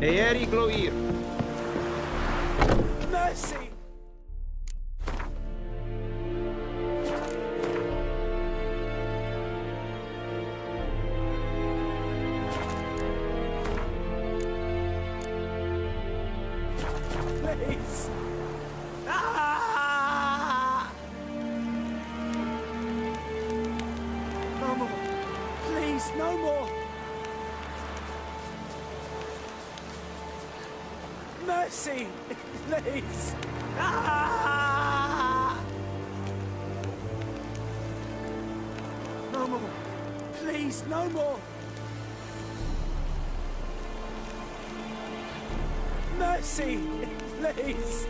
Eeri gloir. Mercy! Please! Ah! No more. Please, no more. Mercy! Please! Ah! No more. Please, no more. Mercy! Please!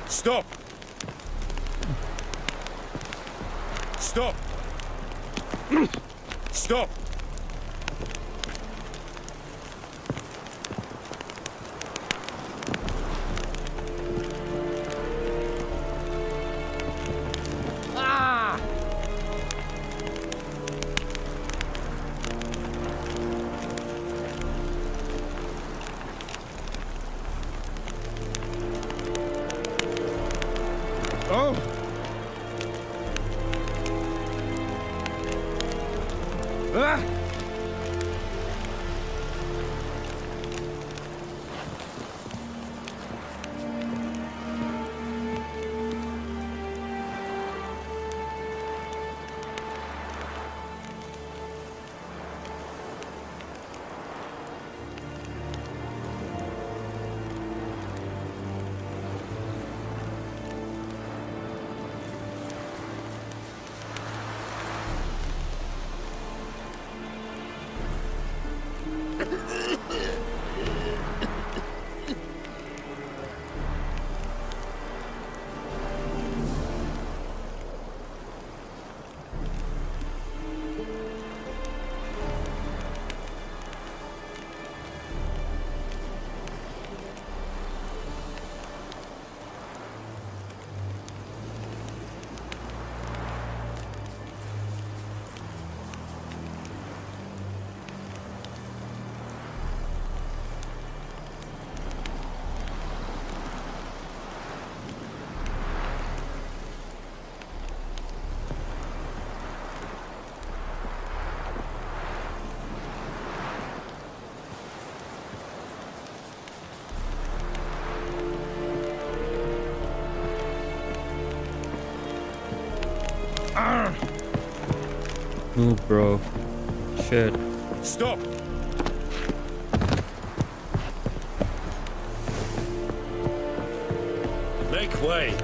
Stop! Stop! Stop! Oh! Ah! Move, bro. Shit. Stop! Make way!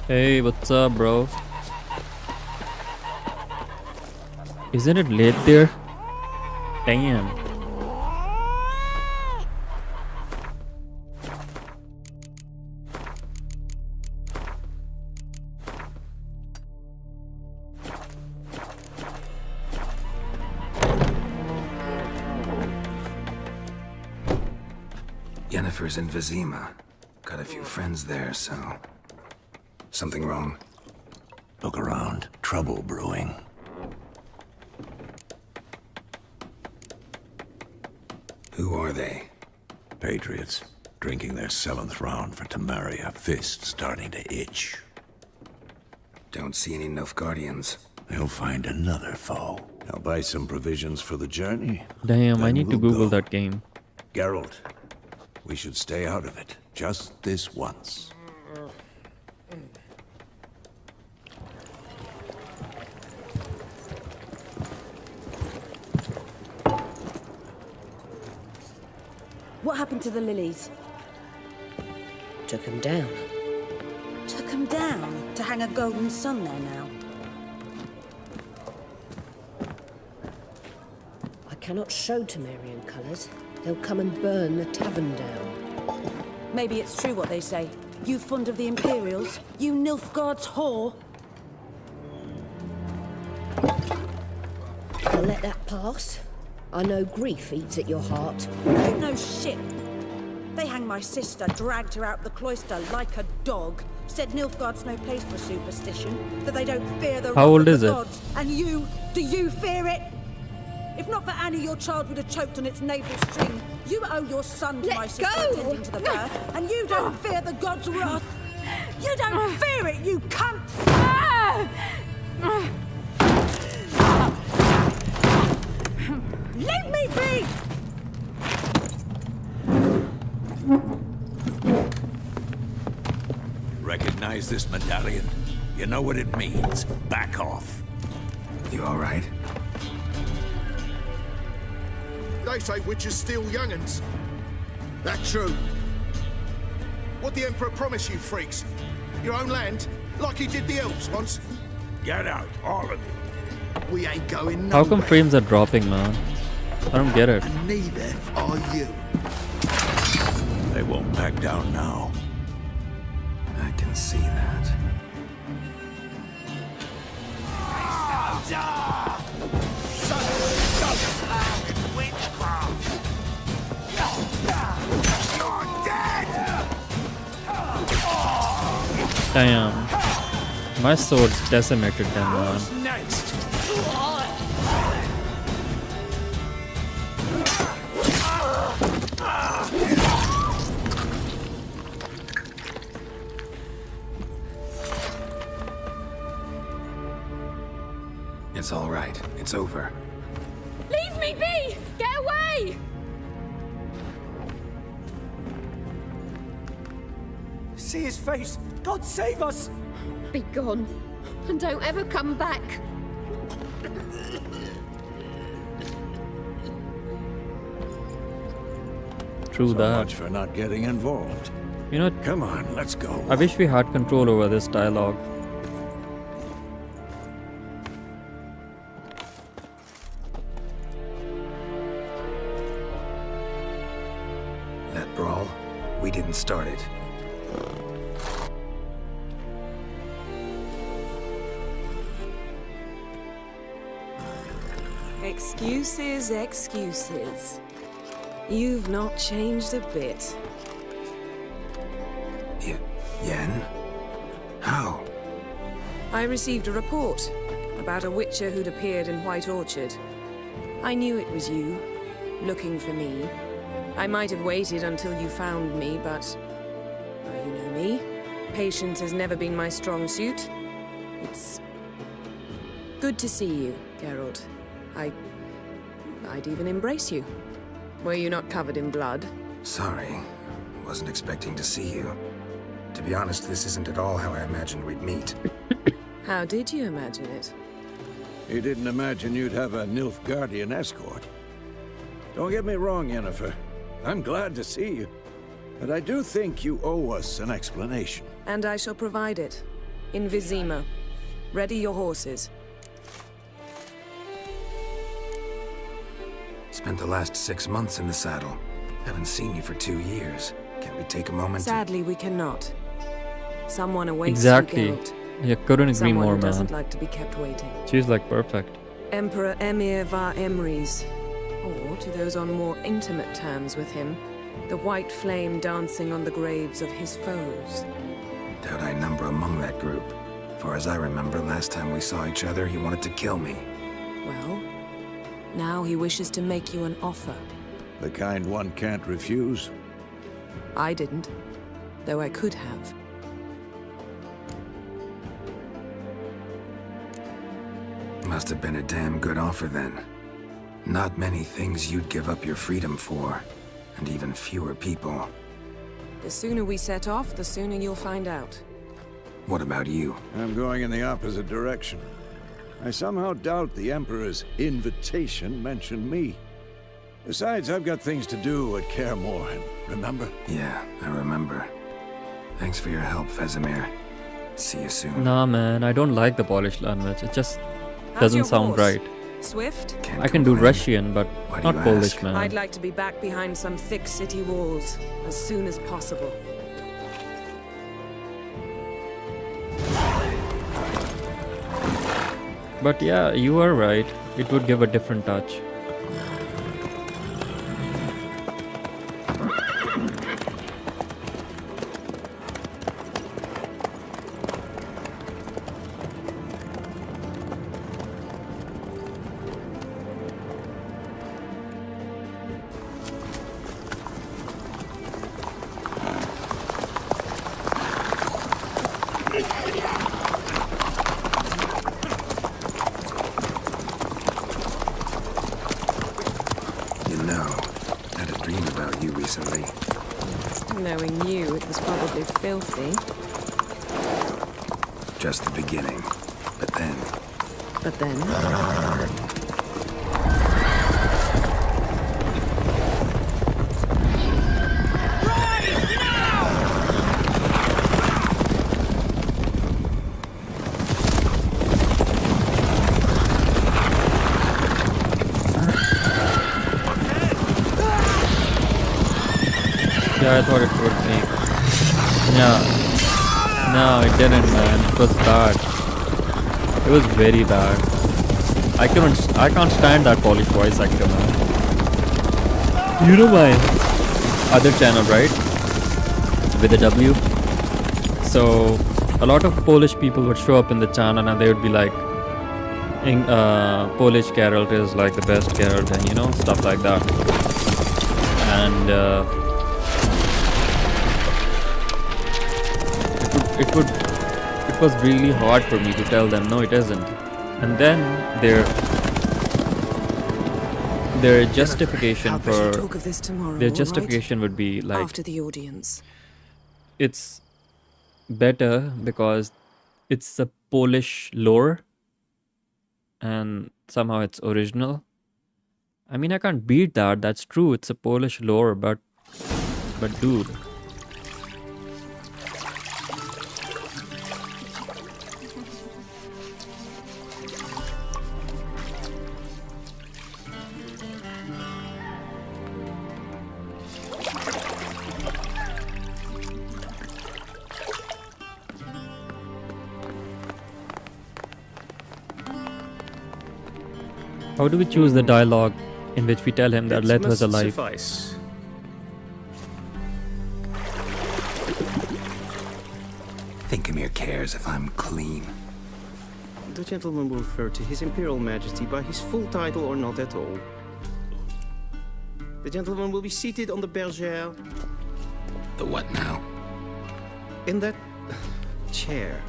Hey, what's up, bro? Isn't it late there? Damn. Yennefer's in Vizima. Got a few friends there, so... Something wrong? Look around. Trouble brewing. Who are they? Patriots. Drinking their 7th round for Temeria. Fist starting to itch. Don't see any Nilfgaardians. They'll find another foe. I'll buy some provisions for the journey. Damn, I Then need to we'll Google go. that game. Geralt, we should stay out of it. Just this once. What happened to the lilies? Took him down. Took them down to hang a golden sun there now. I cannot show Temerian colours. They'll come and burn the tavern down. Maybe it's true what they say. You fond of the Imperials? You Nilfgaard's whore? I'll let that pass. I know grief eats at your heart. You know shit. They hanged my sister, dragged her out the cloister like a dog. Said Nilfgaard's no place for superstition. That they don't fear the How wrath old of is the it? gods. And you, do you fear it? If not for Annie, your child would have choked on its navel string. You owe your son to Let my sister go! attending to the birth, and you don't fear the gods' wrath. You don't fear it, you cunt! Leave me be! Recognize this medallion? You know what it means. Back off. You all right? They say witches steal young'uns. That true? What the Emperor promised you freaks? Your own land? Like he did the elves once? Get out, all of you. We ain't going How nowhere. come frames are dropping, man? I don't get it. And neither are you. They won't back down now. I can see that. Damn. My sword's decimated them, man. Next. It's all right. It's over. Leave me be! Get away! See his face. God save us. Be gone. And don't ever come back. True So that. much for not getting involved. You know, Come on, let's go. I wish we had control over this dialogue. That brawl, we didn't start it. Excuses, excuses. You've not changed a bit. Yen? How? I received a report about a witcher who'd appeared in White Orchard. I knew it was you, looking for me. I might have waited until you found me, but... well, you know me. Patience has never been my strong suit. It's... good to see you, Geralt. I'd even embrace you. Were you not covered in blood? Sorry. Wasn't expecting to see you. To be honest, this isn't at all how I imagined we'd meet. How did you imagine it? You didn't imagine you'd have a Nilfgaardian escort. Don't get me wrong, Yennefer. I'm glad to see you. But I do think you owe us an explanation. And I shall provide it. In Vizima. Ready your horses. Spent the last 6 months in the saddle. Haven't seen you for 2 years. Can't we take a moment to... Sadly, we cannot. Someone awaits Exactly. you, Geralt. Yeah, couldn't agree Someone more, who doesn't man. like to be kept waiting. She's like perfect. Emperor Emir var Emrys. Or, to those on more intimate terms with him, the white flame dancing on the graves of his foes. Doubt I number among that group. Far as I remember, last time we saw each other, he wanted to kill me. Well, now he wishes to make you an offer. The kind one can't refuse. I didn't, though I could have. Must have been a damn good offer then. Not many things you'd give up your freedom for. and even fewer people. The sooner we set off, the sooner you'll find out. What about you? I'm going in the opposite direction. I somehow doubt the Emperor's invitation mentioned me. Besides, I've got things to do at Kaer Morhen, remember? Yeah, I remember. Thanks for your help, Vesemir. See you soon. Nah, man, I don't like the Polish language. It just How's doesn't your sound horse? right. Swift? Can't I can do complain. Russian, but Why do not you Polish, ask? man. I'd like to be back behind some thick city walls as soon as possible. But yeah, you are right. It would give a different touch. You know, I had a dream about you recently. Knowing you, it was probably filthy. Just the beginning. But then, But then... Yeah, I thought it would be. Yeah. No, it didn't, man. It was bad. It was very bad. I can't stand that Polish voice actor, man. You know my other channel, right? With a W. So a lot of Polish people would show up in the channel and they would be like, Polish Geralt is like the best Geralt, and you know, stuff like that. And it was really hard for me to tell them no, it isn't. And then their justification for talk of this tomorrow, their all right? justification would be like, After the audience. it's better because it's a Polish lore and somehow it's original. I mean, I can't beat that. That's true. It's a Polish lore, but dude. How do we choose the dialogue in which we tell him that Leth was alive? Suffice. think Emir cares if I'm clean. The gentleman will refer to His Imperial Majesty by his full title or not at all. The gentleman will be seated on the bergère. The what now? In that chair.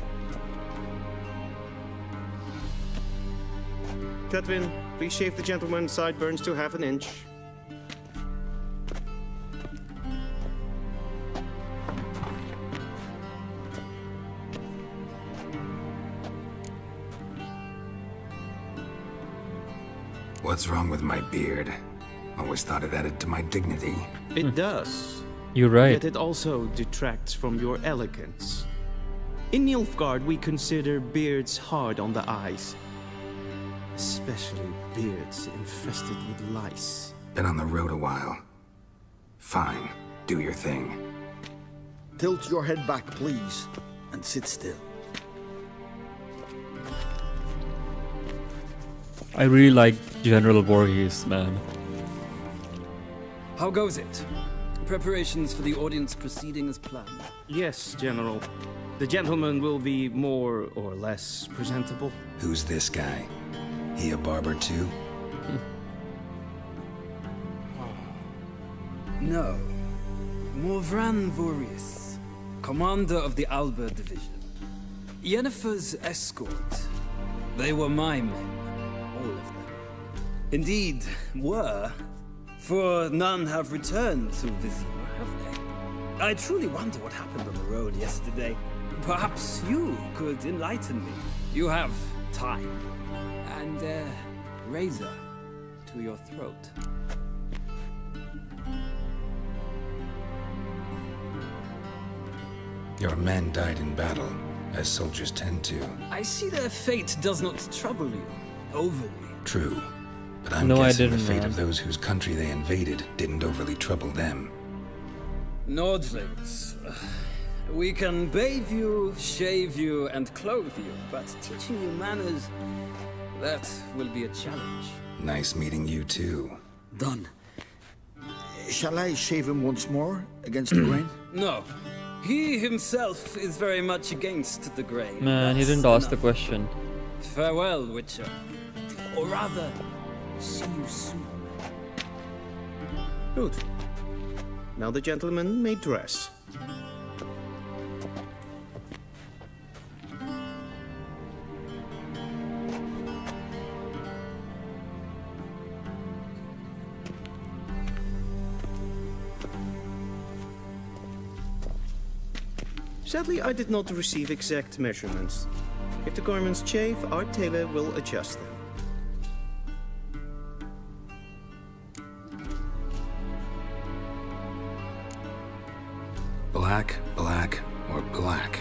Catwin, please shave the gentleman's sideburns to ½ an inch. What's wrong with my beard? Always thought it added to my dignity. It does. You're right. Yet it also detracts from your elegance. In Nilfgaard, we consider beards hard on the eyes. Especially beards infested with lice. Been on the road a while. Fine, do your thing. Tilt your head back, please, and sit still. I really like General Voorhees, man. How goes it? Preparations for the audience proceeding as planned? Yes, General. The gentleman will be more or less presentable. Who's this guy? He a barber too? No. Morvran Voorhees, commander of the Alba Division. Yennefer's escort. They were my men, all of them. Indeed, were, For none have returned to Vizima, have they? I truly wonder what happened on the road yesterday. Perhaps you could enlighten me. You have time. And a razor to your throat. Your men died in battle, as soldiers tend to. I see their fate does not trouble you overly. True. But I'm No, I guessing the didn't, fate man. of those whose country they invaded didn't overly trouble them. Nordlings. We can bathe you, shave you, and clothe you, but teaching you manners, that will be a challenge. Nice meeting you too. Done. Shall I shave him once more against the grain? No. He himself is very much against the grain. Man, he That's didn't ask the enough. question. Farewell, Witcher. Or rather, see you soon. Good. Now the gentleman may dress. Sadly, I did not receive exact measurements. If the garments chafe, our tailor will adjust them. Black, black, or black?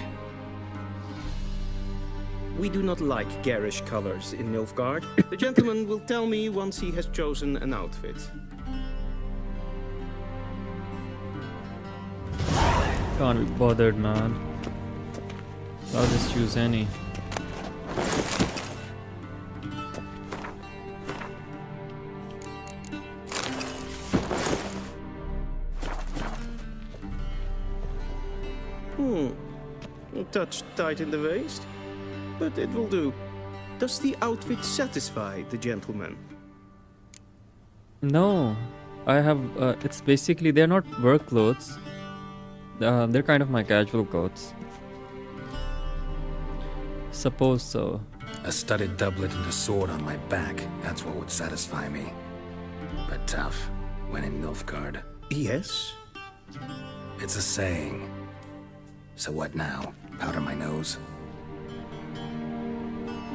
We do not like garish colors in Nilfgaard. The gentleman will tell me once he has chosen an outfit. Can't be bothered, man. I'll just choose any. A touch tight in the waist, but it will do. Does the outfit satisfy the gentleman? No, I have. It's basically they're not work clothes. They're kind of my casual clothes. Suppose so. A studded doublet and a sword on my back, that's what would satisfy me. But tough, when in Nilfgaard. Yes. It's a saying. So what now? Powder my nose?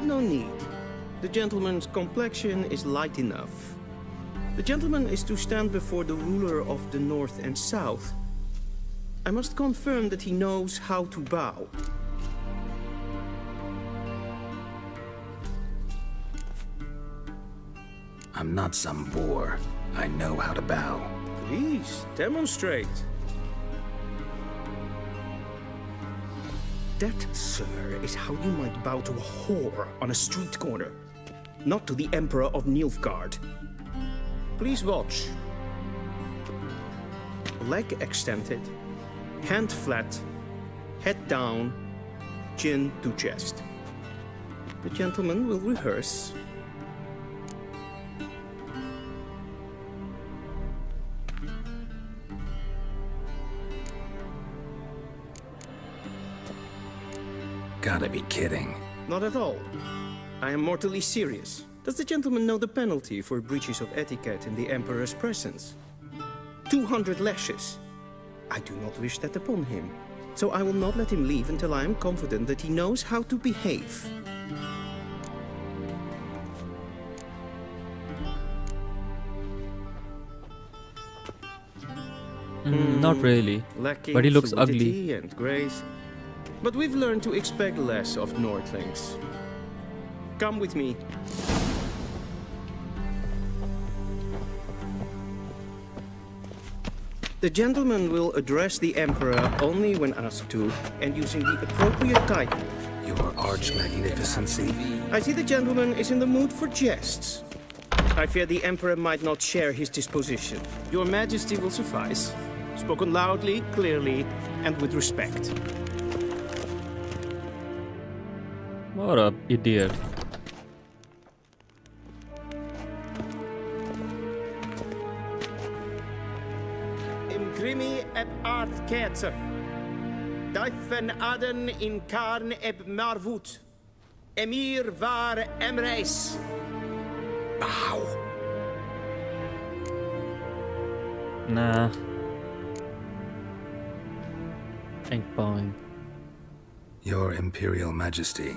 No need. The gentleman's complexion is light enough. The gentleman is to stand before the ruler of the North and South. I must confirm that he knows how to bow. I'm not some boor. I know how to bow. Please, demonstrate. That, sir, is how you might bow to a whore on a street corner, not to the Emperor of Nilfgaard. Please watch. Leg extended, hand flat, head down, chin to chest. The gentleman will rehearse. Gotta be kidding. Not at all. I am mortally serious. Does the gentleman know the penalty for breaches of etiquette in the Emperor's presence? 200 lashes. I do not wish that upon him, so I will not let him leave until I am confident that he knows how to behave. Not really. Lacking But he looks fluidity ugly. and grace. But we've learned to expect less of Nordlings. Come with me. The gentleman will address the Emperor only when asked to, and using the appropriate title. Your arch-magnificency. I see the gentleman is in the mood for jests. I fear the Emperor might not share his disposition. Your Majesty will suffice. Spoken loudly, clearly, and with respect. What a idiot. Imgrimi eb art ketzer. Daifen aden in karn eb marvut. Emir var emreis. Bow. Nah. Ain't buying. Your Imperial Majesty.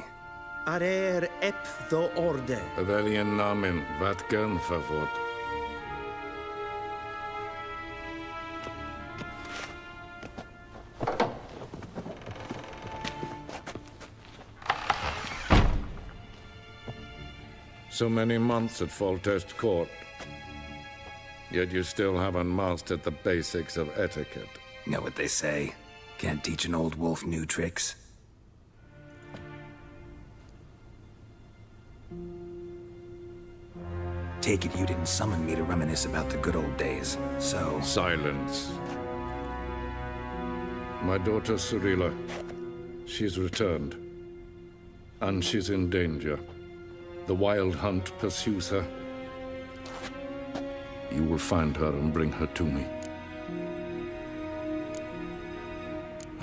Arer ep the orde. Väljen namen, vatkan favor. So many months at Foltest Court. Yet you still haven't mastered the basics of etiquette. Know what they say? Can't teach an old wolf new tricks. Take it you didn't summon me to reminisce about the good old days, so... Silence. My daughter Cirilla, she's returned. And she's in danger. The Wild Hunt pursues her. You will find her and bring her to me.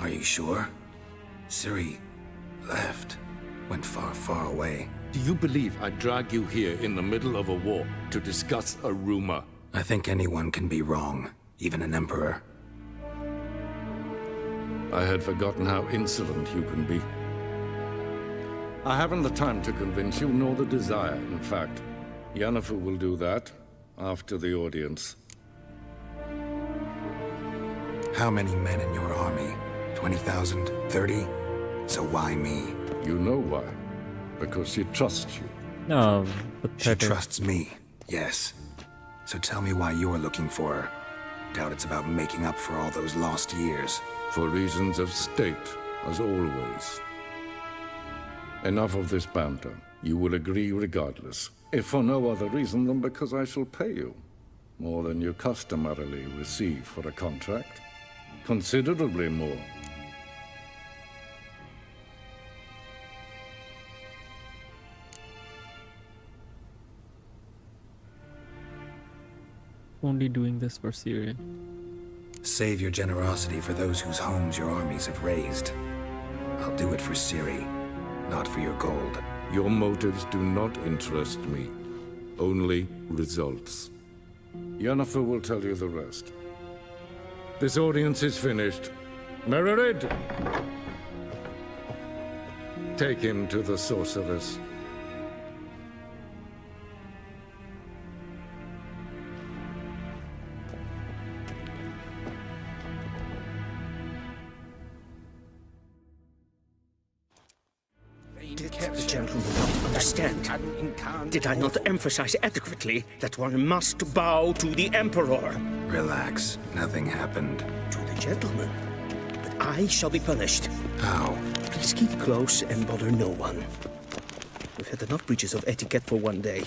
Are you sure? Ciri left. Went far, far away. Do you believe I drag you here in the middle of a war to discuss a rumor? I think anyone can be wrong, even an emperor. I had forgotten how insolent you can be. I haven't the time to convince you, nor the desire, in fact. Yennefer will do that after the audience. How many men in your army? 20,000? 30? So why me? You know why. Because she trusts you. No, She pathetic. trusts me, yes. So tell me why you're looking for her. Doubt it's about making up for all those lost years. For reasons of state, as always. Enough of this banter. You will agree regardless. If for no other reason than because I shall pay you. More than you customarily receive for a contract. Considerably more. Only doing this for Ciri. Save your generosity for those whose homes your armies have razed. I'll do it for Ciri, not for your gold. Your motives do not interest me. Only results. Yennefer will tell you the rest. This audience is finished. Mererid! Take him to the sorceress. Did the gentleman not understand? Did I not emphasize adequately that one must bow to the Emperor? Relax, nothing happened. To the gentleman. But I shall be punished. How? Please keep close and bother no one. We've had enough breaches of etiquette for one day.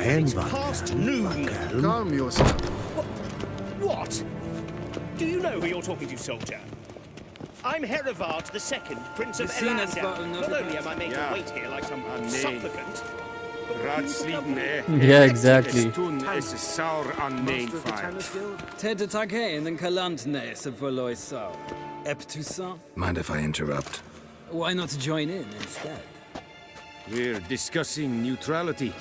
It's past noon. Calm yourself. What? Do you know who you're talking to, soldier? I'm Herivard II, Prince of Elander. Not only am I made to wait here like some supplicant, Yeah, exactly. Ted Tage den Kalantnäse för Loisar. Eptusa. Mind if I interrupt? Why not join in instead? We're discussing neutrality.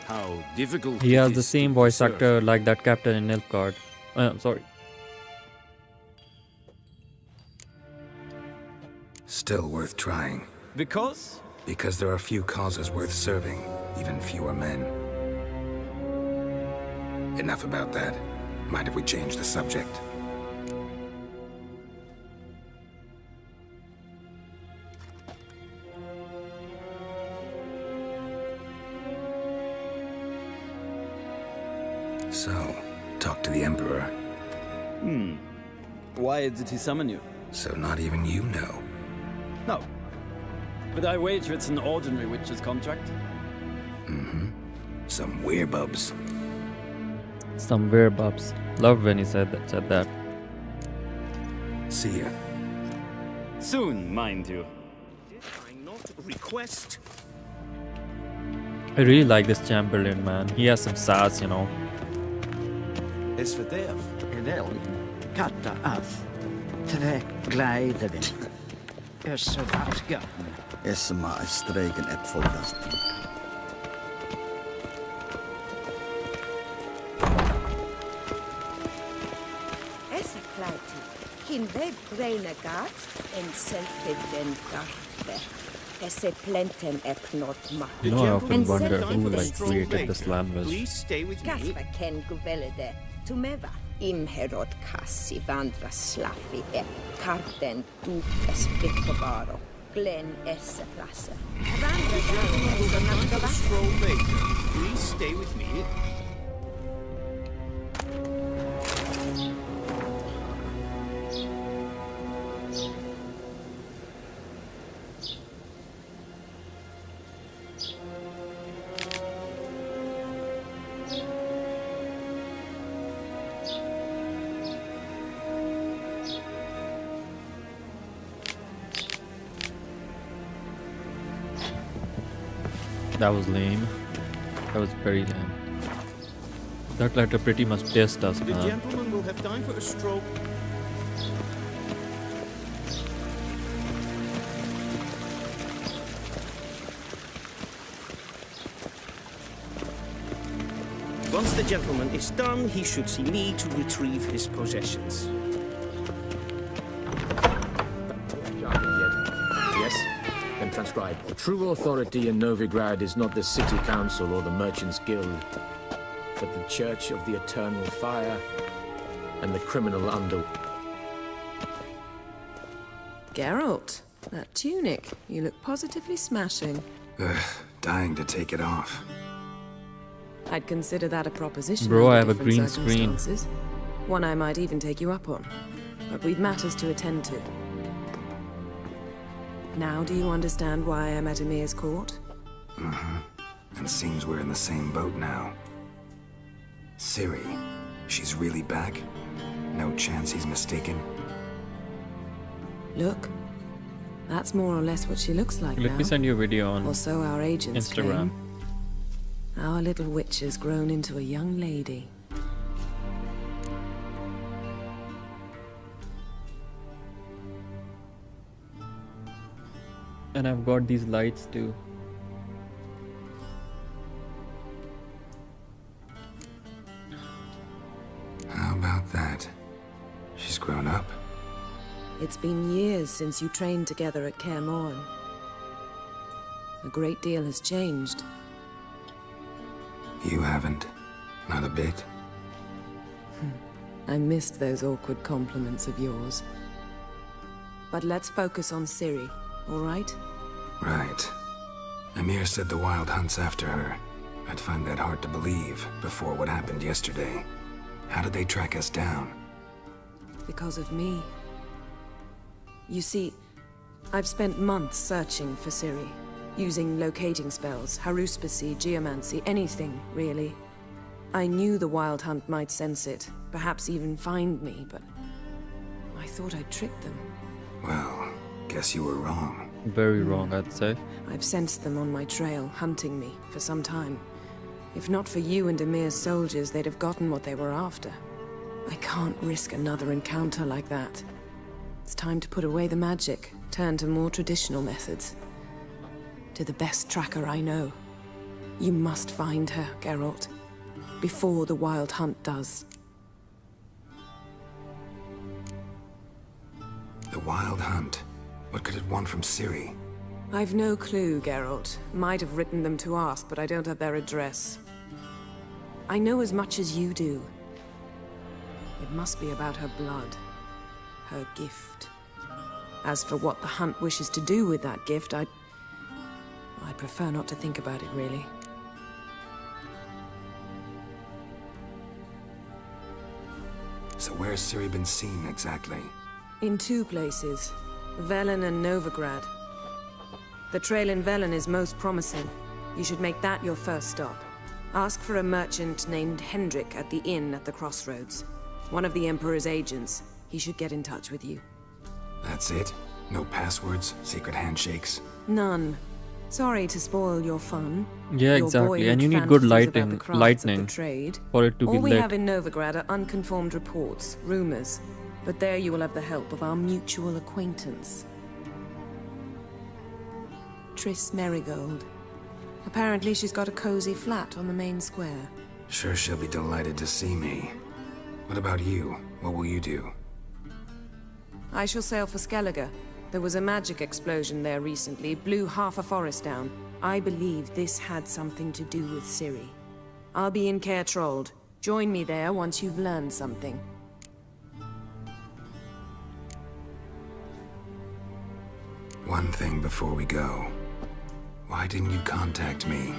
How difficult He it has the is same to voice preserve. actor like that captain in Nilfgaard. Sorry. Still worth trying. Because? Because there are few causes worth serving, even fewer men. Enough about that. Mind if we change the subject? So, talk to the Emperor. Why did he summon you? So not even you know. No. But I wager it's an ordinary witch's contract. Mm-hmm. Some werebubs. Some werebubs. Love when he said that. See ya. Soon, mind you. did I not request? I really like this Chamberlain, man. He has some sass, you know. Is for death. Wel, katta af. Tre glijden. Is zo dat gaan. Is maar streken ep volgast. Kin ved renegat en selfiden garfe. Esse plenten epnot ma. You know, I often wonder who created this language. Please stay with me. Kasva ken guvelede. Tumeva. Imherot kassi vandra slaffi e karten tukes pikkovaro. Glen esse plasse. Stroll later. Please stay with me. That was lame. That was very lame. That letter pretty much dissed us, The man. gentleman will have time for a stroll. Once the gentleman is done, he should see me to retrieve his possessions. Yes? Then transcribe. True authority in Novigrad is not the city council or the merchants' guild, but the Church of the Eternal Fire and the criminal under... Geralt, that tunic. You look positively smashing. Ugh, dying to take it off. I'd consider that a proposition. Bro, under I have a different green screen. circumstances. One I might even take you up on. But we've matters to attend to. Now do you understand why I'm at Emir's court? Mm-hmm. And seems we're in the same boat now. Ciri, she's really back? No chance he's mistaken? Look, that's more or less what she looks like Let now. me send you a video on Or so our agents Instagram. claim. Our little witch has grown into a young lady. And I've got these lights too. How about that? She's grown up. It's been years since you trained together at Kaer Morhen. A great deal has changed. You haven't. Not a bit. I missed those awkward compliments of yours. But let's focus on Ciri, all right? Right. Emir said the Wild Hunt's after her. I'd find that hard to believe before what happened yesterday. How did they track us down? Because of me. You see, I've spent months searching for Ciri, using locating spells, haruspicy, geomancy, anything, really. I knew the Wild Hunt might sense it, perhaps even find me, but I thought I'd tricked them. Well, guess you were wrong. Very wrong, I'd say. I've sensed them on my trail, hunting me, for some time. If not for you and Emir's soldiers, they'd have gotten what they were after. I can't risk another encounter like that. It's time to put away the magic, turn to more traditional methods. To the best tracker I know. You must find her, Geralt. Before the Wild Hunt does. The Wild Hunt? What could it want from Ciri? I've no clue, Geralt. Might have written them to ask, but I don't have their address. I know as much as you do. It must be about her blood. Her gift. As for what the Hunt wishes to do with that gift, I'd prefer not to think about it, really. So where's Ciri been seen, exactly? In two places. Velen and Novigrad. The trail in Velen is most promising. You should make that your first stop. Ask for a merchant named Hendrik at the inn at the crossroads. One of the Emperor's agents. He should get in touch with you. That's it? No passwords? Secret handshakes? None. Sorry to spoil your fun. Yeah, Your exactly. And you boyhood need good fantasies about the lighting, crafts of the lightning trade. for it to be All we lit. have in Novigrad are unconformed reports, rumors. But there you will have the help of our mutual acquaintance. Triss Merigold. Apparently she's got a cozy flat on the main square. Sure she'll be delighted to see me. What about you? What will you do? I shall sail for Skellige. There was a magic explosion there recently, blew half a forest down. I believe this had something to do with Ciri. I'll be in Caer Trold. Join me there once you've learned something. One thing before we go. Why didn't you contact me?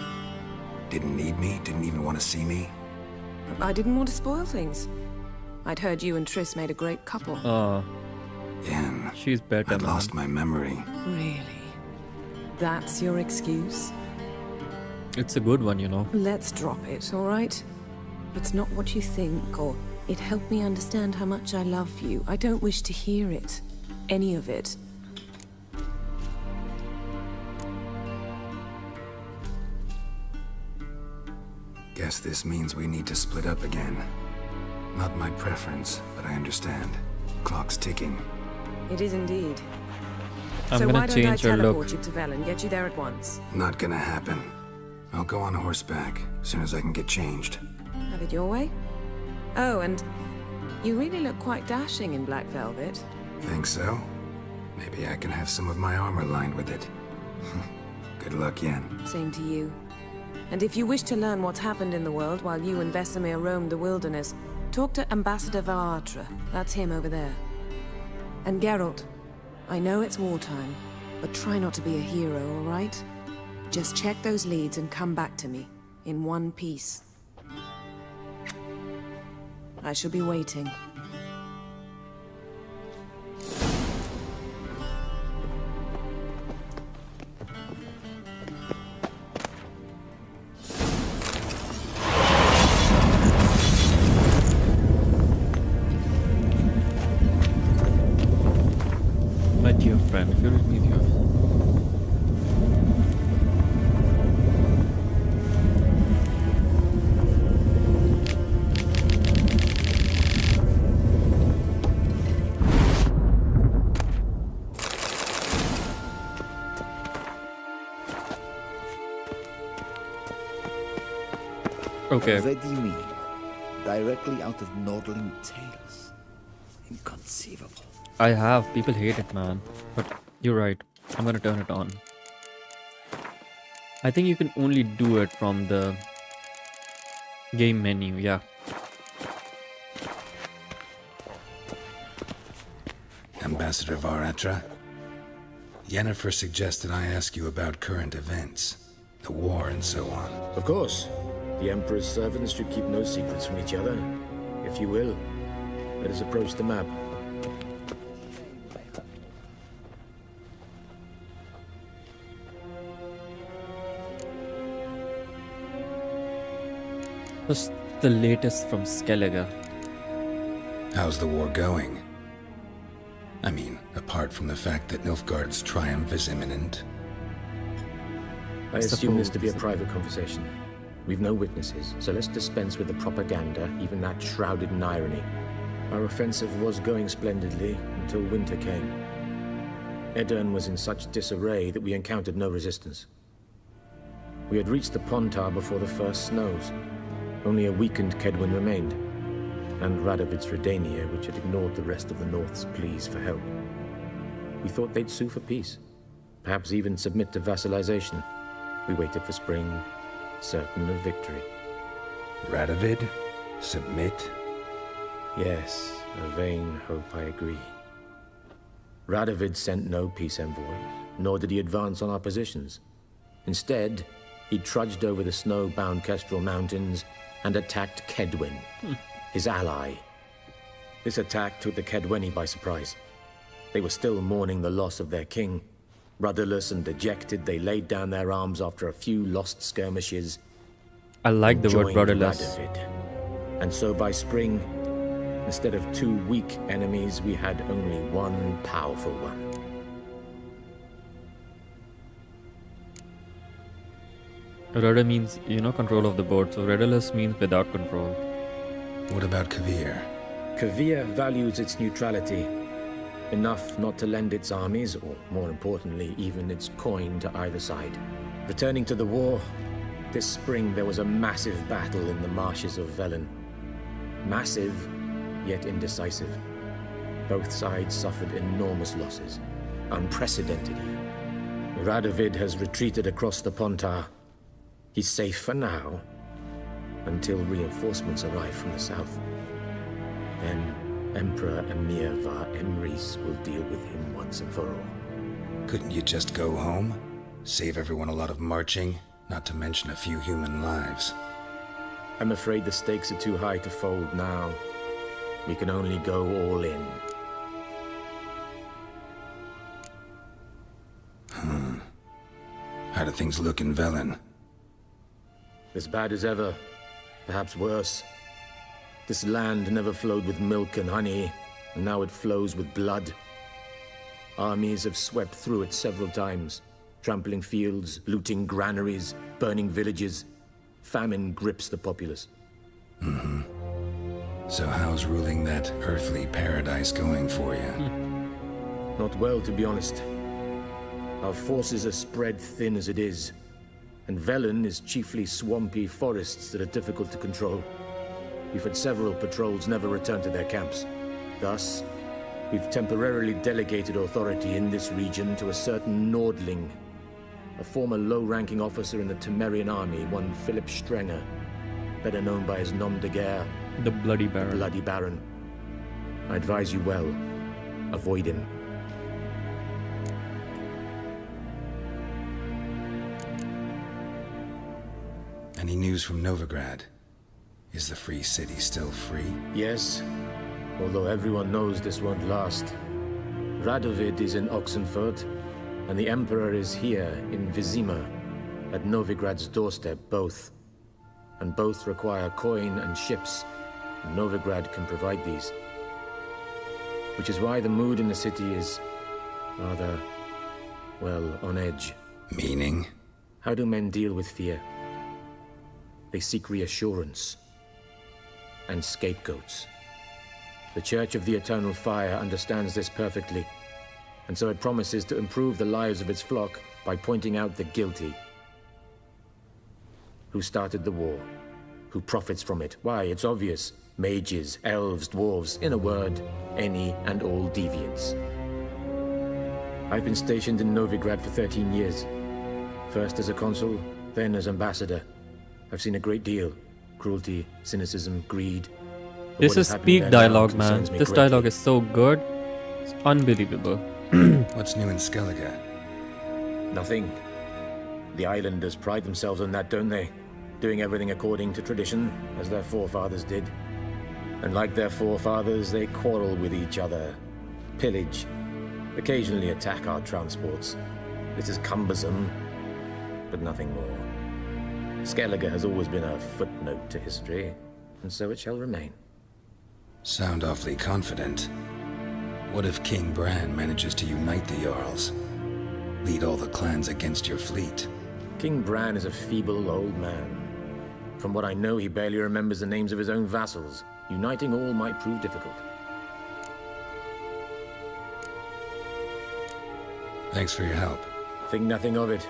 Didn't need me? Didn't even want to see me? I didn't want to spoil things. I'd heard you and Triss made a great couple. Yen, she's better, I'd lost my memory. Really? That's your excuse? It's a good one, you know. Let's drop it, all right? It's not what you think, or it helped me understand how much I love you. I don't wish to hear it. Any of it. Guess this means we need to split up again. Not my preference, but I understand. Clock's ticking. It is indeed. I'm so gonna why don't I change your teleport look. you to Velen, get you there at once? Not gonna happen. I'll go on horseback, as soon as I can get changed. Have it your way? Oh, and you really look quite dashing in black velvet. Think so? Maybe I can have some of my armor lined with it. Good luck, Yen. Same to you. And if you wish to learn what's happened in the world while you and Vesemir roamed the wilderness, talk to Ambassador Varatra. That's him over there. And Geralt, I know it's wartime, but try not to be a hero, all right? Just check those leads and come back to me, in one piece. I shall be waiting. My dear friend, if you read me here. Okay. Ready meal. Directly out of Nordling tales. Inconceivable. I have. People hate it, man. But you're right. I'm gonna turn it on. I think you can only do it from the game menu, yeah. Ambassador Varatra, Yennefer suggested I ask you about current events, the war and so on. Of course. The Emperor's servants should keep no secrets from each other. If you will, let us approach the map. What's the latest from Skellige? How's the war going? I mean, apart from the fact that Nilfgaard's triumph is imminent. I assume this to be a private conversation. We've no witnesses, so let's dispense with the propaganda, even that shrouded in irony. Our offensive was going splendidly until winter came. Edirn was in such disarray that we encountered no resistance. We had reached the Pontar before the first snows. Only a weakened Kedwin remained, and Radovid's Redania, which had ignored the rest of the North's pleas for help. We thought they'd sue for peace, perhaps even submit to vassalization. We waited for spring, certain of victory. Radovid? Submit? Yes, a vain hope, I agree. Radovid sent no peace envoys, nor did he advance on our positions. Instead, he trudged over the snow-bound Kestrel Mountains and attacked Kedwin, his ally. This attack took the Kedweni by surprise. They were still mourning the loss of their king. Rudderless and dejected, they laid down their arms after a few lost skirmishes. I like the word joined rudderless. Radovid. And so by spring, instead of two weak enemies, we had only one powerful one. Rudder means, control of the boat, so rudderless means without control. What about Kavir? Kavir values its neutrality, enough not to lend its armies, or more importantly, even its coin to either side. Returning to the war, this spring there was a massive battle in the marshes of Velen. Massive, yet indecisive. Both sides suffered enormous losses, unprecedented even. Radovid has retreated across the Pontar. He's safe for now, until reinforcements arrive from the south. Then Emperor Emir var Emrys will deal with him once and for all. Couldn't you just go home? Save everyone a lot of marching, not to mention a few human lives. I'm afraid the stakes are too high to fold now. We can only go all in. How do things look in Velen? As bad as ever, perhaps worse. This land never flowed with milk and honey, and now it flows with blood. Armies have swept through it several times, trampling fields, looting granaries, burning villages. Famine grips the populace. So how's ruling that earthly paradise going for you? Not well, to be honest. Our forces are spread thin as it is, and Velen is chiefly swampy forests that are difficult to control. We've had several patrols never return to their camps. Thus, we've temporarily delegated authority in this region to a certain Nordling, a former low-ranking officer in the Temerian army, one Philip Strenger, better known by his nom de guerre, the Bloody Baron. The Bloody Baron. I advise you well. Avoid him. Any news from Novigrad? Is the free city still free? Yes, although everyone knows this won't last. Radovid is in Oxenfurt, and the Emperor is here in Vizima, at Novigrad's doorstep, both. And both require coin and ships. Novigrad can provide these. Which is why the mood in the city is rather, well, on edge. Meaning? How do men deal with fear? They seek reassurance and scapegoats. The Church of the Eternal Fire understands this perfectly, and so it promises to improve the lives of its flock by pointing out the guilty. Who started the war? Who profits from it? Why, it's obvious. Mages, elves, dwarves, in a word, any and all deviants. I've been stationed in Novigrad for 13 years. First as a consul, then as ambassador. I've seen a great deal. Cruelty, cynicism, greed. But this is peak dialogue, man. This dialogue is so good. It's unbelievable. What's new in Skellige? Nothing. The islanders pride themselves on that, don't they? Doing everything according to tradition, as their forefathers did. And like their forefathers, they quarrel with each other, pillage, occasionally attack our transports. This is cumbersome, but nothing more. Skellige has always been a footnote to history, and so it shall remain. Sound awfully confident. What if King Bran manages to unite the Jarls? Lead all the clans against your fleet? King Bran is a feeble old man. From what I know, he barely remembers the names of his own vassals. Uniting all might prove difficult. Thanks for your help. Think nothing of it.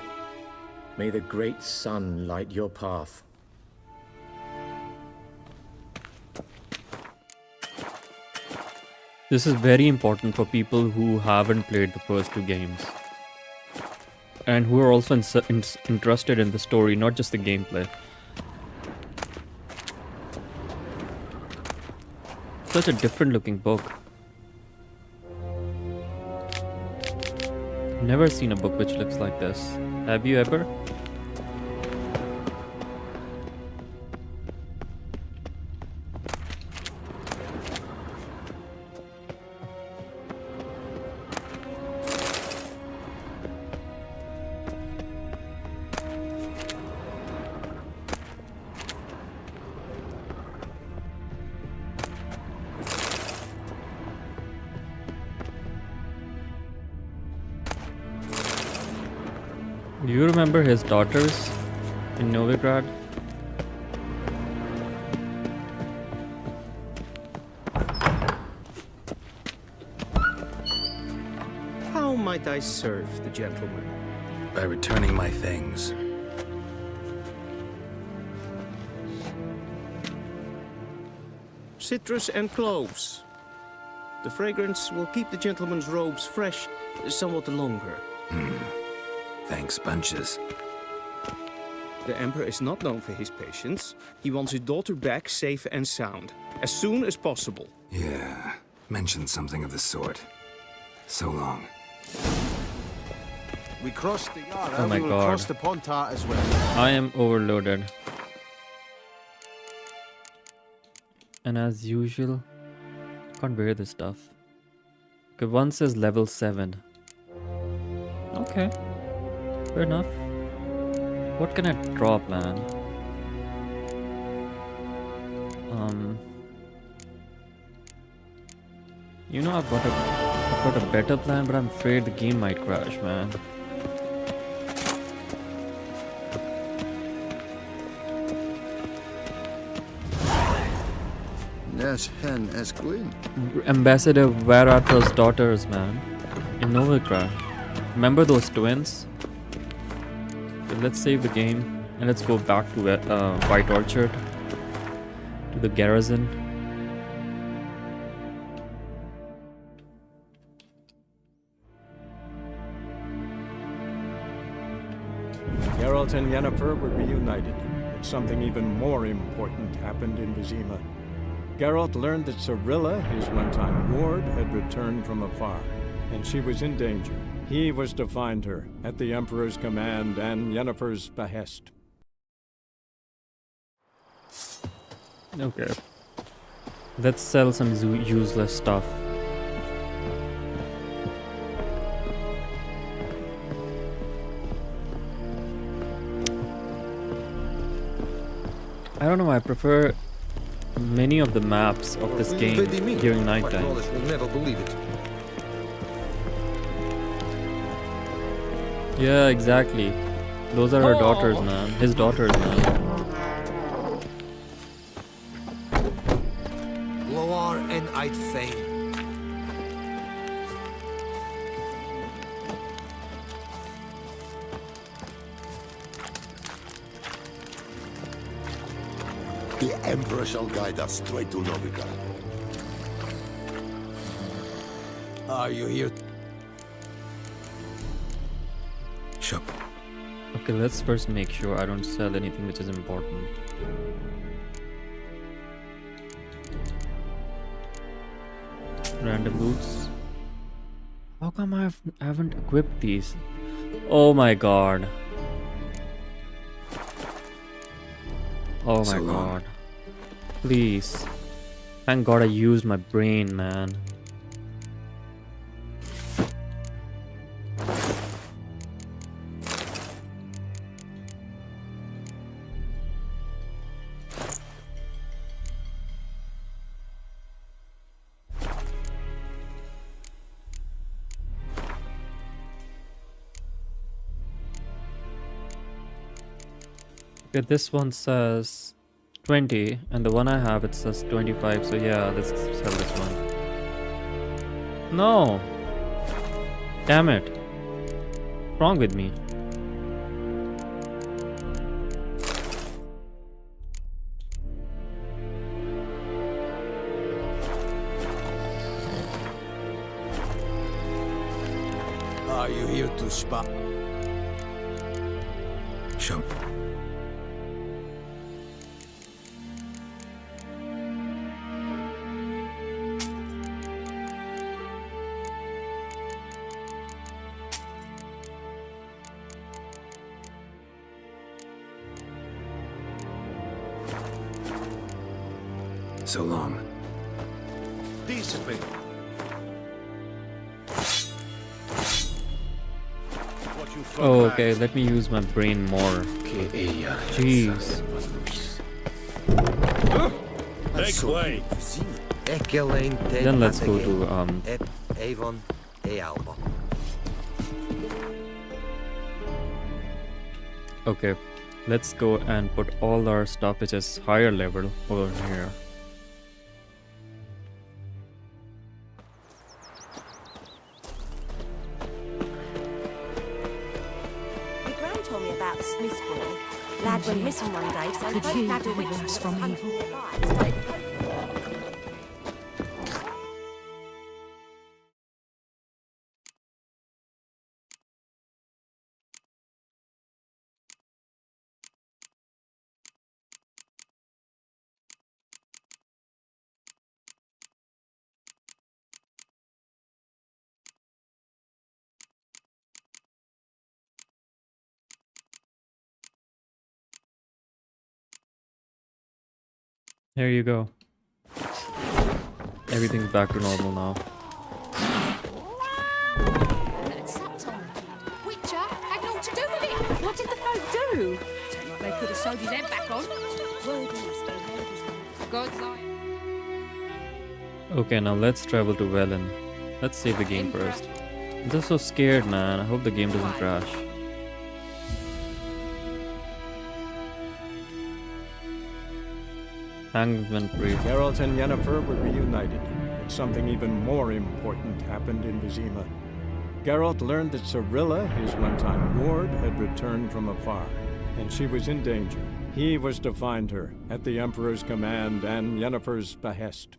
May the great sun light your path. This is very important for people who haven't played the first two games. And who are also interested in the story, not just the gameplay. Such a different looking book. Never seen a book which looks like this. Have you ever? Do you remember his daughters in Novigrad? How might I serve the gentleman? By returning my things. Citrus and cloves. The fragrance will keep the gentleman's robes fresh somewhat longer. Thanks, bunches. The Emperor is not known for his patience. He wants his daughter back safe and sound, as soon as possible. Yeah, mentioned something of the sort. So long. We crossed the Yara, Oh my we will God. cross the Pontar as well. I am overloaded. And as usual, can't wear this stuff. Okay, one says level 7. Okay, fair enough. What can I drop, man? You know, I've got a better plan, but I'm afraid the game might crash, man. Yes, hen as queen. Ambassador Varata's daughters, man, in Novigrad. Remember those twins? So let's save the game and let's go back to White Orchard, to the garrison. Geralt and Yennefer were reunited, but something even more important happened in Vizima. Geralt learned that Cirilla, his one-time ward, had returned from afar, and she was in danger. He was to find her, at the Emperor's command and Yennefer's behest. Okay. Let's sell some useless stuff. I don't know, I prefer many of the maps of this game during nighttime. will never believe it. Yeah, exactly. Those are her daughters, man. His daughters, man. Loar and I'd fain. The Emperor shall guide us straight to Novigrad. Are you here? Sure. Okay, let's first make sure I don't sell anything which is important. Random boots. How come I haven't equipped these? Oh my god. Oh my god. Please. Thank god I used my brain, man. Okay, this one says 20 and the one I have it says 25, so yeah, let's sell this one. No! Damn it. What's wrong with me? Are you here to spy? Sure. So long. Decently. Oh, okay, let me use my brain more. Jeez. Make way. Then let's go to Avon Alba. okay, let's go and put all our stuff which is higher level over here. My gran told me about the Smith's boy. Lad went missing one day, so Could both he lad and deliver witch us from hunting evil? nearby. Here you go. Everything's back to normal now. Witcher had naught to do with it. What did the folk do? Seemed like they could have sewed his head back on. God's eye. Okay, now let's travel to Velen. Let's save the game first. I'm just so scared, man. I hope the game doesn't crash. Hangman Free. Geralt and Yennefer were reunited, but something even more important happened in Vizima. Geralt learned that Cirilla, his one-time ward, had returned from afar, and she was in danger. He was to find her, at the Emperor's command and Yennefer's behest.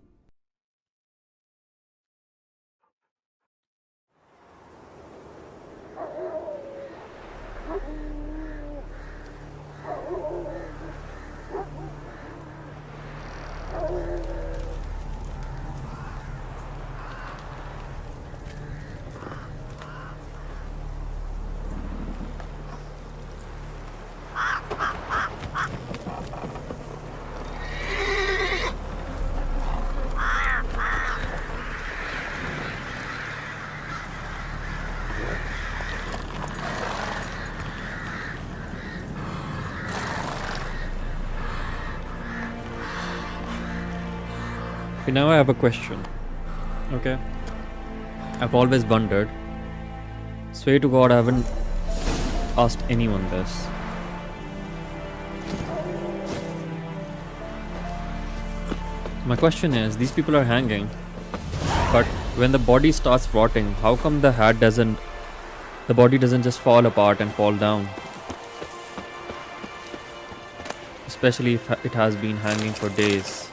Okay, now I have a question. Okay. I've always wondered. Swear to God, I haven't asked anyone this. My question is, these people are hanging, but when the body starts rotting, how come the body doesn't just fall apart and fall down? Especially if it has been hanging for days.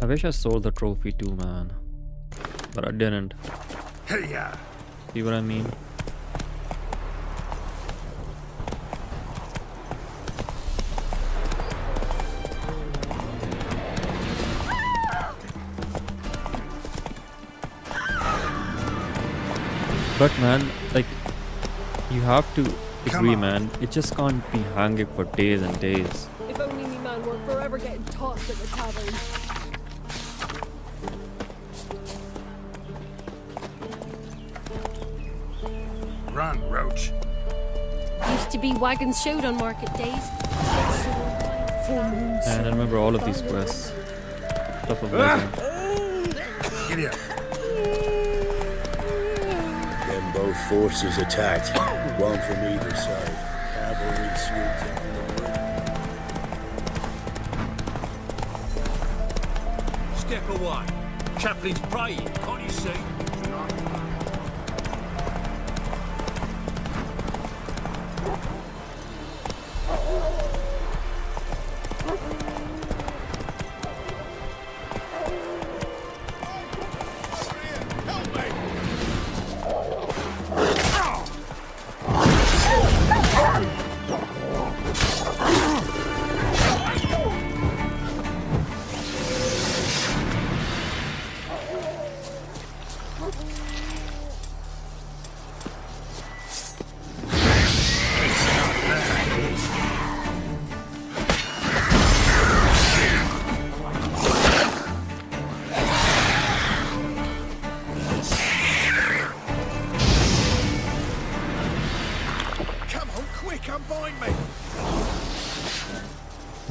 I wish I sold the trophy too, man. But I didn't. Hey-ya. See what I mean? But man, like, you have to agree, man. It just can't be hanging for days and days. If only me man weren't forever getting tossed at the tavern. Run, Roach. Used to be wagons showed on market days. And I remember all of these quests. Stuff of legend. Giddy up. Then both forces attacked, one from either side. Cavalry swooped in from the Step away. Chaplain's praying, can't you see?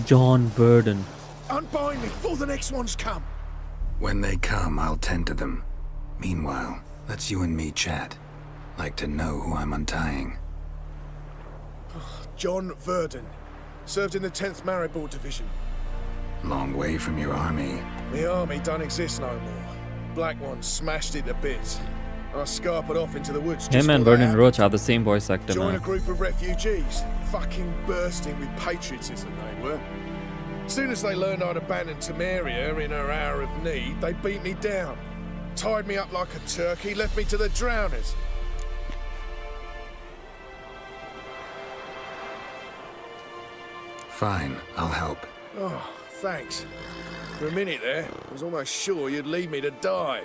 John Burden. Unbind me before the next ones come. When they come, I'll tend to them. Meanwhile, let's you and me chat. Like to know who I'm untying. John Verdon. Served in the 10th Maribor Division. Long way from your army. The army don't exist no more. Black One smashed it to bits. I scarpered off into the woods. Him and Vernon Roach are the same voice actor, Join man. a group of refugees. Fucking bursting with patriotism they were. Soon as they learned I'd abandoned Temeria in her hour of need, they beat me down. Tied me up like a turkey, left me to the drowners. Fine, I'll help. Oh, thanks. For a minute there, I was almost sure you'd leave me to die.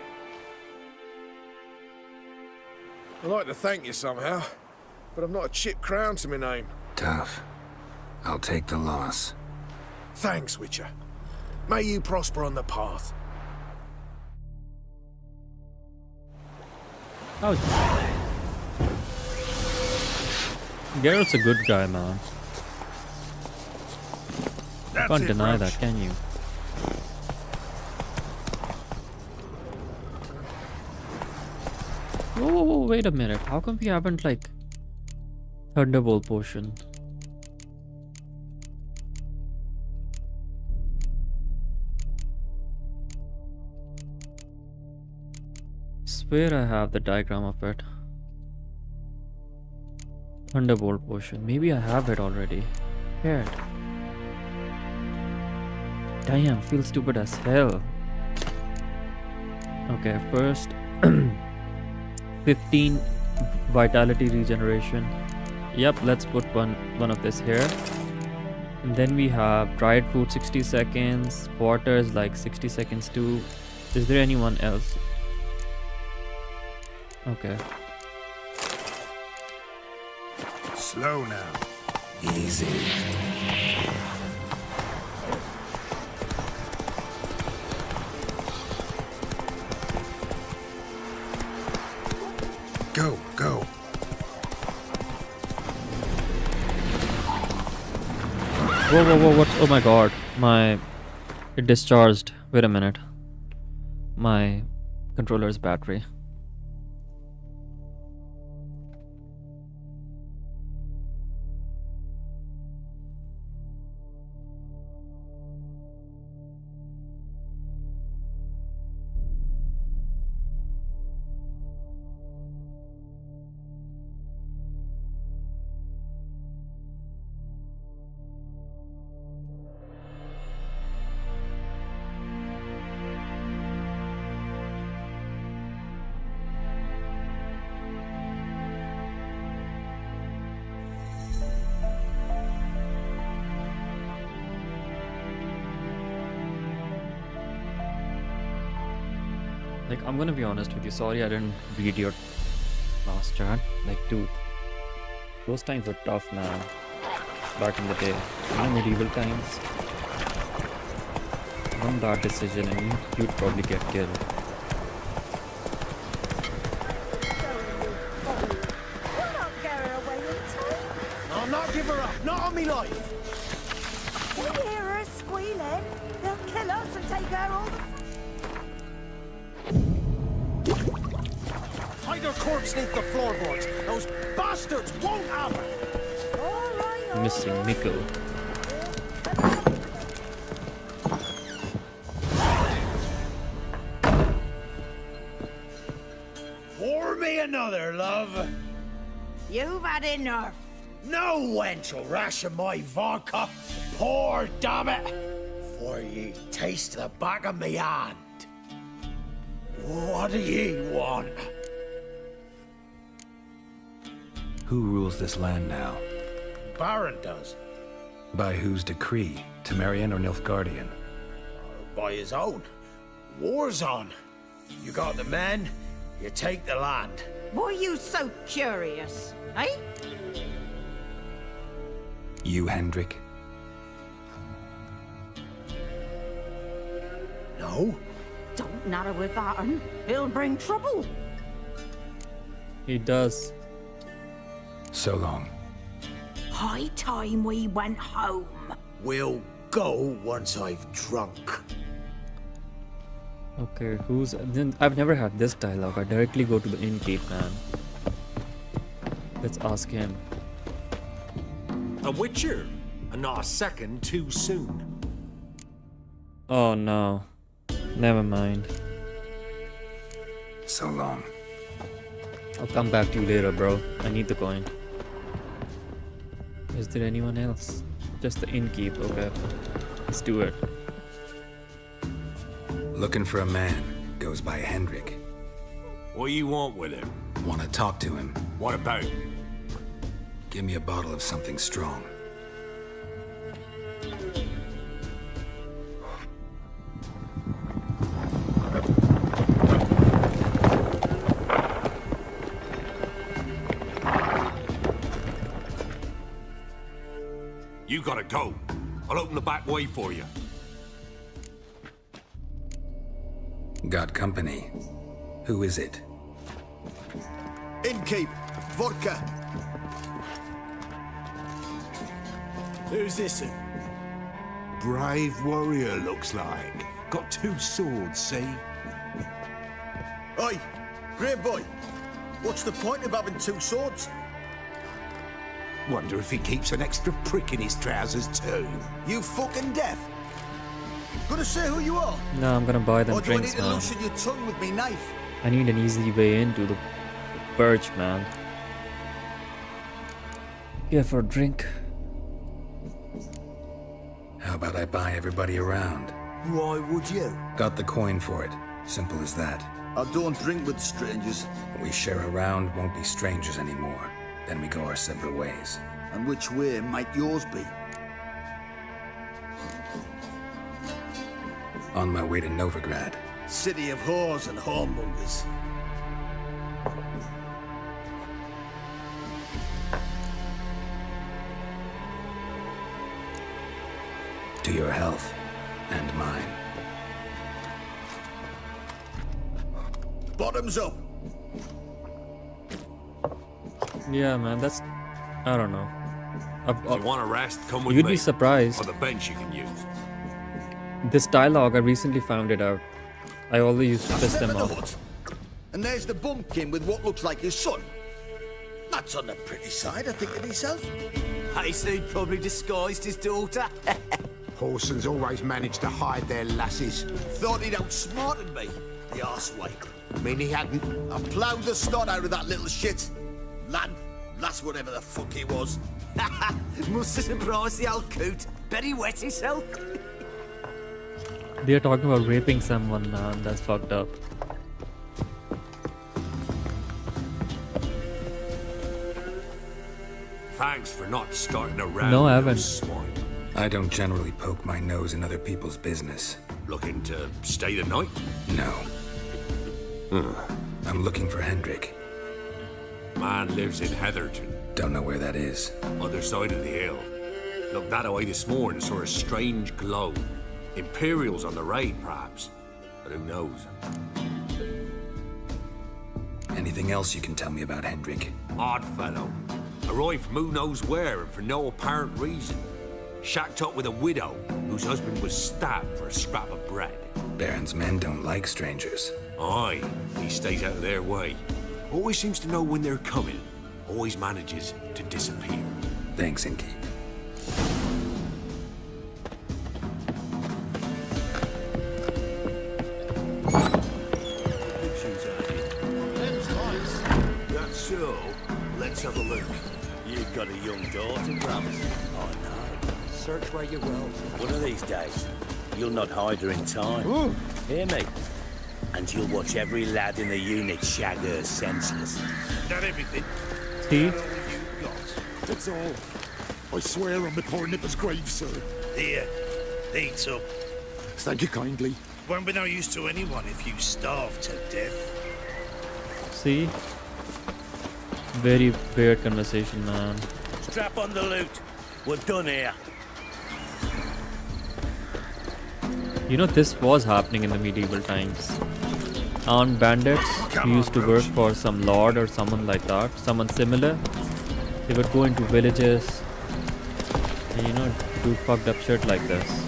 I'd like to thank you somehow, but I've not a chip crown to my name. Tough. I'll take the loss. Thanks, Witcher. May you prosper on the path. Oh. Geralt's a good guy, man. Can't deny that, can you? Whoa, wait a minute. How come we haven't, like, Thunderbolt potion? Swear I have the diagram of it. Thunderbolt potion. Maybe I have it already. Here. Damn, feel stupid as hell. Okay, first 15 vitality regeneration. Yep, let's put one of this here. And then we have dried food 60 seconds. Water is like 60 seconds too. Is there anyone else? Okay. Slow now. Easy. Go, go. Whoa, what's... Oh my god. It discharged. Wait a minute. My controller's battery. Like, I'm gonna be honest with you, sorry I didn't read your last chat. Like, dude, those times were tough, man. Back in the day, medieval times. One bad decision and you'd probably get killed. I'll not give her up, not on me life. We hear her squealing. They'll kill us and take her all the... Hide her corpse beneath the floorboards. Those bastards won't have her. Missing Mikko. Pour me another, love. You've had enough. No wench will ration my vodka. Pour, damn it. For ye taste the back of me hand. What do ye want? Who rules this land now? Baron does. By whose decree? Temerian or Nilfgaardian? By his own. War's on. You got the men, you take the land. Why are you so curious, eh? You, Hendrik? No. Don't narrow with that, and he'll bring trouble. He does. So long. High time we went home. We'll go once I've drunk. Okay, then I've never had this dialogue. I directly go to the innkeep, man. Let's ask him. A witcher, and not a second too soon. Oh no. Never mind. So long. I'll come back to you later, bro. I need the coin. Is there anyone else? Just the innkeep, okay. Let's do it. Looking for a man. Goes by Hendrik. What you want with him? Want to talk to him. What about? Give me a bottle of something strong. You gotta go. I'll open the back way for you. Got company. Who is it? Innkeep. Vodka. Who's this? Brave warrior, looks like. Got 2 swords, see? Oi, great boy. What's the point of having 2 swords? Wonder if he keeps an extra prick in his trousers too. You fucking deaf? Gonna say who you are? No, I'm gonna buy them Or do I need drinks, to man. loosen your tongue with me knife? I need an easy way into the purge, man. Yeah, for a drink. How about I buy everybody around? Why would you? Got the coin for it. Simple as that. I don't drink with strangers. We share a round, won't be strangers anymore. Then we go our separate ways. And which way might yours be? On my way to Novigrad. City of whores and whoremongers. To your health. And mine. Bottoms up. Yeah, man, that's... I don't know. If you want to rest, come with You'd me. be surprised. Or the bench you can use. This dialogue, I recently found it out. I always used to piss them Step in the off. hut. And there's the bumpkin with what looks like his son. That's on the pretty side, I think to myself. I see he'd probably disguised his daughter. Horsons always manage to hide their lasses. Thought he'd outsmarted me, the arsewipe. Mean he hadn't? I ploughed the snot out of that little shit. Lad, lass, whatever the fuck he was. Must have surprised the old coot. Bet he wet himself. They're talking about raping someone, man. That's fucked up. Thanks for not starting a round. No, I with haven't. those swine. I don't generally poke my nose in other people's business. Looking to stay the night? No. I'm looking for Hendrik. Man lives in Heatherton. Don't know where that is. Other side of the hill. Looked that away this morning, saw a strange glow. Imperials on the raid, perhaps. But who knows? Anything else you can tell me about Hendrik? Odd fellow. Arrived from who knows where and for no apparent reason. Shacked up with a widow whose husband was stabbed for a scrap of bread. Baron's men don't like strangers. Aye, he stays out of their way. Always seems to know when they're coming. Always manages to disappear. Thanks, Innkeep. That's so. Let's have a look. You've got a young daughter, brother. Oh, no. Search where you will. One of these days, you'll not hide her in time. Hear me? And you'll watch every lad in the unit shag her senseless. That everything? See? That's all. I swear on the poor nipper's grave, sir. Here, eat up. Thank you kindly. Won't be no use to anyone if you starve to death. See? Very weird conversation, man. Strap on the loot. We're done here. You know, this was happening in the medieval times. Armed bandits who used to work for some lord or someone like that, someone similar, they would go into villages and, you know, do fucked up shit like this.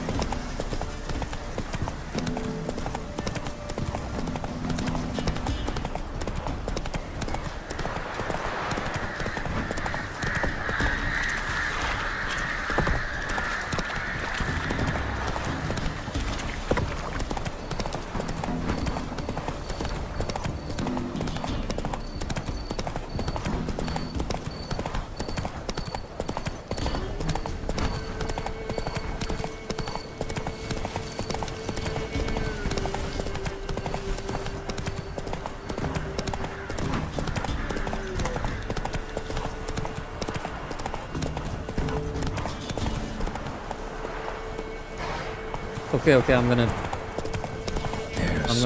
Okay, I'm gonna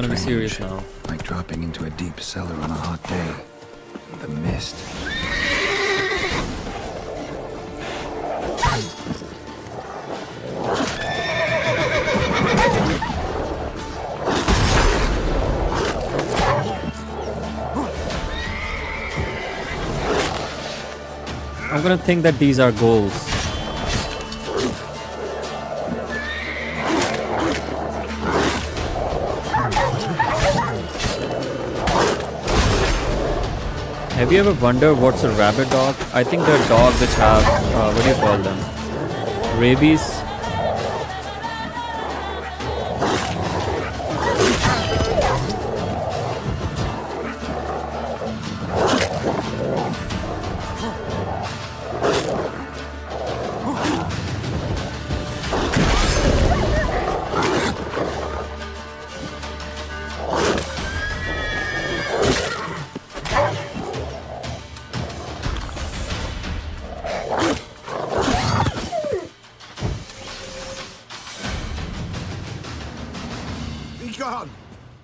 be serious now. Like dropping into a deep cellar on a hot day. The mist. I'm gonna think that these are goals. Have you ever wondered what's a rabbit dog? I think they're dogs which have, what do you call them? Rabies?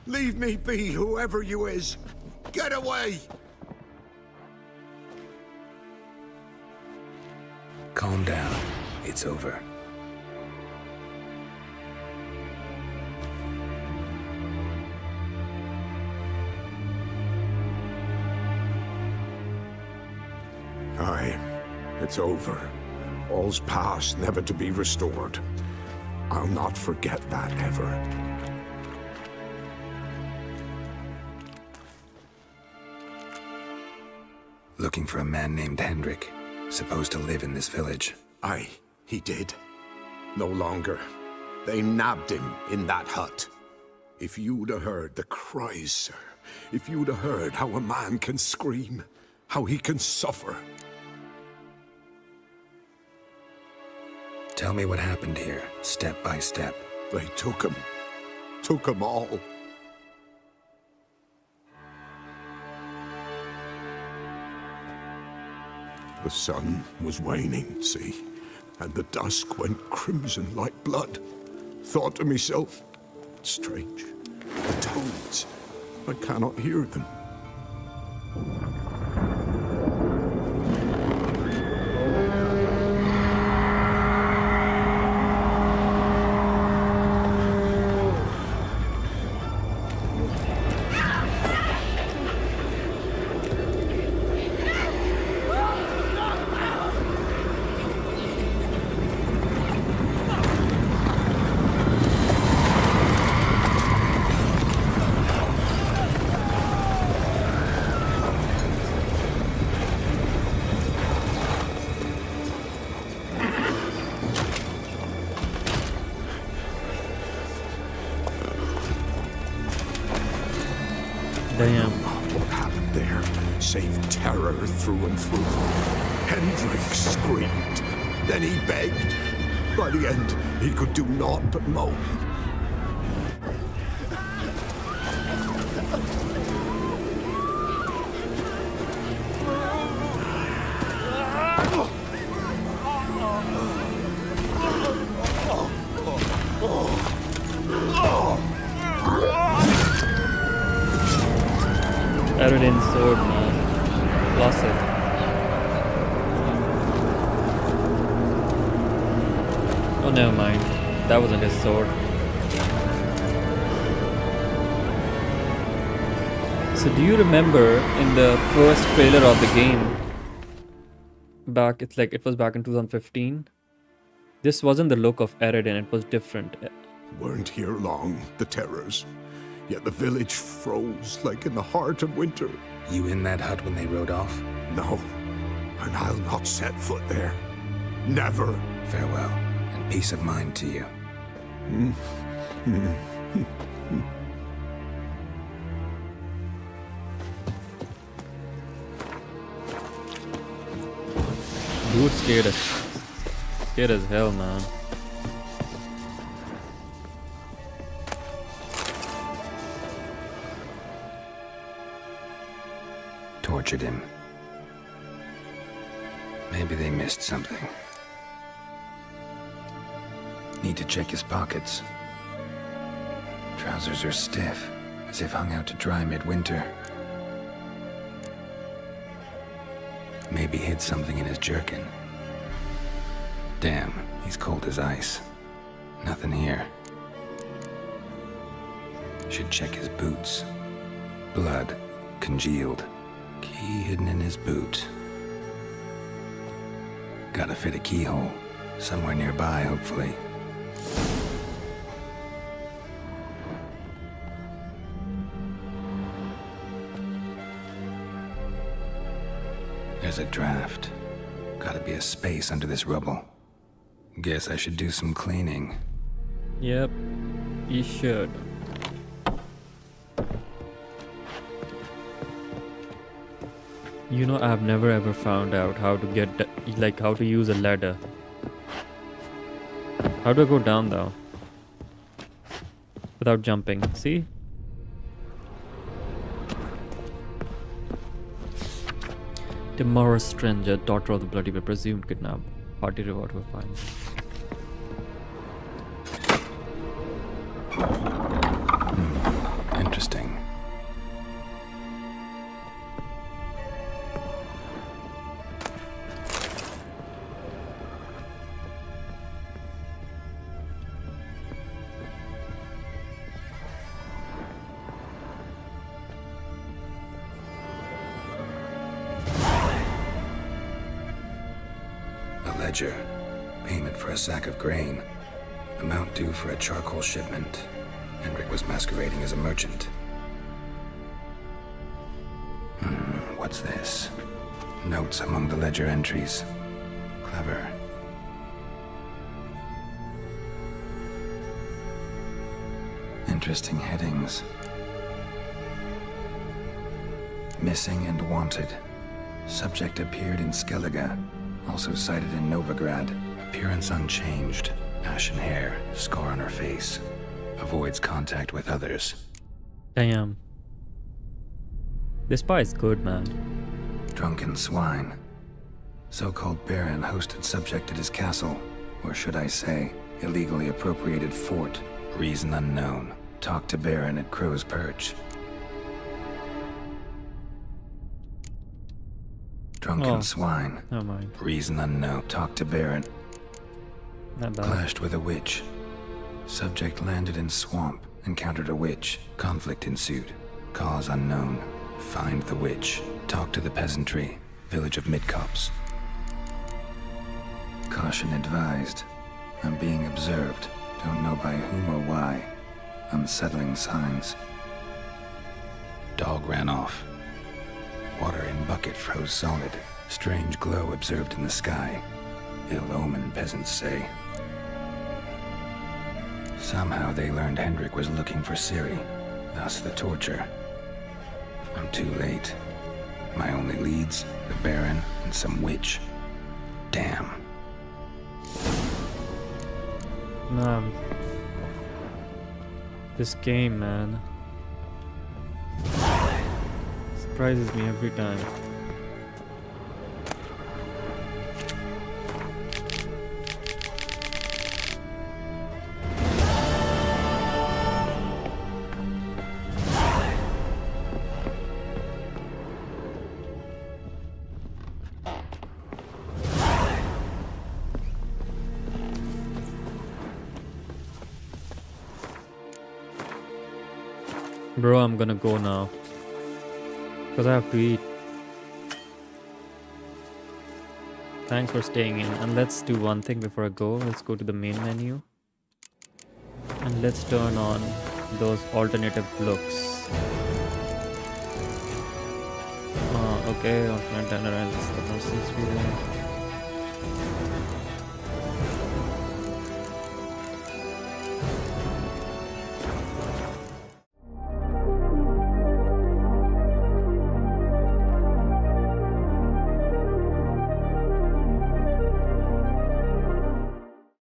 Leave me be, whoever you is. Get away! Calm down. It's over. Aye, it's over. All's past, never to be restored. I'll not forget that ever. Looking for a man named Hendrik, supposed to live in this village. Aye, he did. No longer. They nabbed him in that hut. If you'd have heard the cries, sir. If you'd have heard how a man can scream, how he can suffer. Tell me what happened here, step by step. They took him. Took him all. The sun was waning, see, and the dusk went crimson like blood. Thought to myself, strange, the toads, I cannot hear them. Damn. What happened there? Save terror through and through. Hendrik screamed. Then he begged. By the end, he could do naught but moan. Eredin's sword, man. Classic. Oh, never mind. That wasn't his sword. So do you remember in the first trailer of the game, it was back in 2015, this wasn't the look of Eredin, it was different. Weren't here long, the terrors. Yet the village froze like in the heart of winter. You in that hut when they rode off? No, and I'll not set foot there. Never. Farewell, and peace of mind to you. Dude scared as hell, man. Tortured him. Maybe they missed something. Need to check his pockets. Trousers are stiff, as if hung out to dry midwinter. Maybe hid something in his jerkin. Damn, he's cold as ice. Nothing here. Should check his boots. Blood, congealed. Key hidden in his boot. Gotta fit a keyhole. Somewhere nearby, hopefully. There's a draft. Gotta be a space under this rubble. Guess I should do some cleaning. Yep, you should. You know, I've never ever found out how to get, like, how to use a ladder. How do I go down though? Without jumping, see? Tomorrow's stranger, daughter of the bloody but presumed kidnap. Hearty reward for fine. Interesting. Ledger. Payment for a sack of grain. Amount due for a charcoal shipment. Hendrik was masquerading as a merchant. What's this? Notes among the ledger entries. Clever. Interesting headings. Missing and wanted. Subject appeared in Skellige. Also sighted in Novigrad. Appearance unchanged. Ashen hair, scar on her face. Avoids contact with others. Damn. This spy is good, man. Drunken swine. So-called Baron hosted subject at his castle. Or should I say, illegally appropriated fort. Reason unknown. Talked to Baron at Crow's Perch. Drunken swine. Never mind. Reason unknown. Talked to Baron. Not bad. Clashed with a witch. Subject landed in swamp. Encountered a witch. Conflict ensued. Cause unknown. Find the witch. Talk to the peasantry. Village of Midcopse. Caution advised. I'm being observed. Don't know by whom or why. Unsettling signs. Dog ran off. Water in bucket froze solid. Strange glow observed in the sky. Ill omen, peasants say. Somehow they learned Hendrik was looking for Ciri. Thus the torture. I'm too late. My only leads, the Baron and some witch. Damn. Nah. This game, man. Surprises me every time. Bro, I'm gonna go now. Because I have to eat. Thanks for staying in. And let's do one thing before I go. Let's go to the main menu. And let's turn on those alternative looks. Okay, alternate and